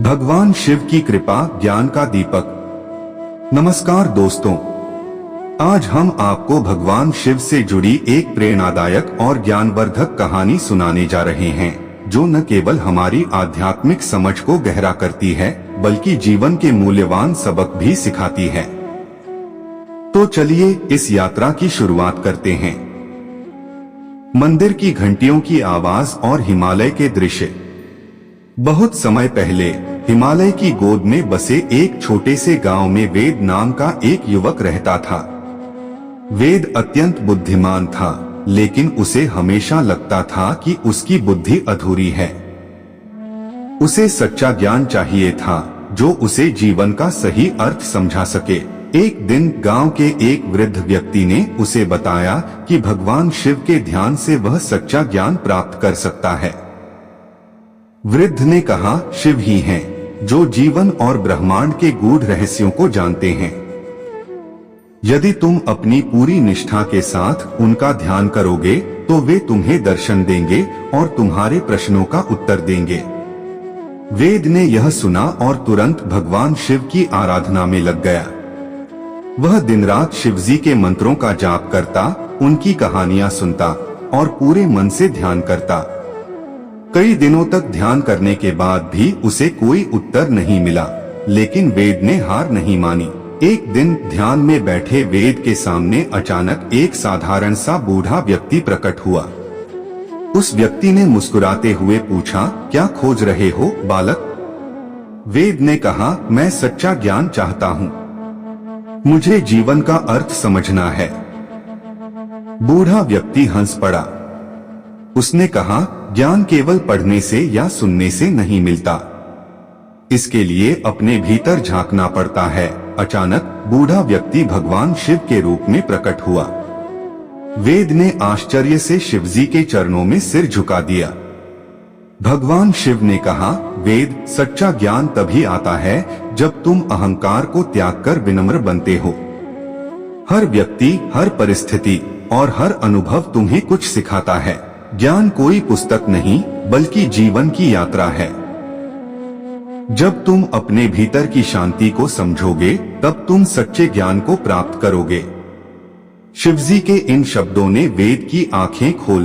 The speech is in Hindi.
भगवान शिव की कृपा ज्ञान का दीपक। नमस्कार दोस्तों, आज हम आपको भगवान शिव से जुड़ी एक प्रेरणादायक और ज्ञानवर्धक कहानी सुनाने जा रहे हैं, जो न केवल हमारी आध्यात्मिक समझ को गहरा करती है, बल्कि जीवन के मूल्यवान सबक भी सिखाती है। तो चलिए इस यात्रा की शुरुआत करते हैं। मंदिर की घंटियों की आवाज और हिमालय के दृश्य। बहुत समय पहले हिमालय की गोद में बसे एक छोटे से गांव में वेद नाम का एक युवक रहता था। वेद अत्यंत बुद्धिमान था, लेकिन उसे हमेशा लगता था कि उसकी बुद्धि अधूरी है। उसे सच्चा ज्ञान चाहिए था, जो उसे जीवन का सही अर्थ समझा सके। एक दिन गांव के एक वृद्ध व्यक्ति ने उसे बताया कि भगवान शिव के ध्यान से वह सच्चा ज्ञान प्राप्त कर सकता है। वृद्ध ने कहा, शिव ही हैं, जो जीवन और ब्रह्मांड के गूढ़ रहस्यों को जानते हैं। यदि तुम अपनी पूरी निष्ठा के साथ उनका ध्यान करोगे, तो वे तुम्हें दर्शन देंगे और तुम्हारे प्रश्नों का उत्तर देंगे। वेद ने यह सुना और तुरंत भगवान शिव की आराधना में लग गया। वह दिन रात शिवजी के मंत्रों का जाप करता, उनकी कहानियां सुनता और पूरे मन से ध्यान करता। कई दिनों तक ध्यान करने के बाद भी उसे कोई उत्तर नहीं मिला, लेकिन वेद ने हार नहीं मानी। एक दिन ध्यान में बैठे वेद के सामने अचानक एक साधारण सा बूढ़ा व्यक्ति प्रकट हुआ। उस व्यक्ति ने मुस्कुराते हुए पूछा, क्या खोज रहे हो बालक? वेद ने कहा, मैं सच्चा ज्ञान चाहता हूँ। मुझे जीवन का अर्थ समझना है। बूढ़ा व्यक्ति हंस पड़ा। उसने कहा, ज्ञान केवल पढ़ने से या सुनने से नहीं मिलता। इसके लिए अपने भीतर झांकना पड़ता है। अचानक बूढ़ा व्यक्ति भगवान शिव के रूप में प्रकट हुआ। वेद ने आश्चर्य से शिवजी के चरणों में सिर झुका दिया। भगवान शिव ने कहा, वेद, सच्चा ज्ञान तभी आता है जब तुम अहंकार को त्याग कर विनम्र बनते हो। हर व्यक्ति, हर परिस्थिति और हर अनुभव तुम्हें कुछ सिखाता है। ज्ञान कोई पुस्तक नहीं, बल्कि जीवन की यात्रा है। जब तुम अपने भीतर की शांति को समझोगे, तब तुम सच्चे ज्ञान को प्राप्त करोगे। शिवजी के इन शब्दों ने वेद की आंखें खोल दी।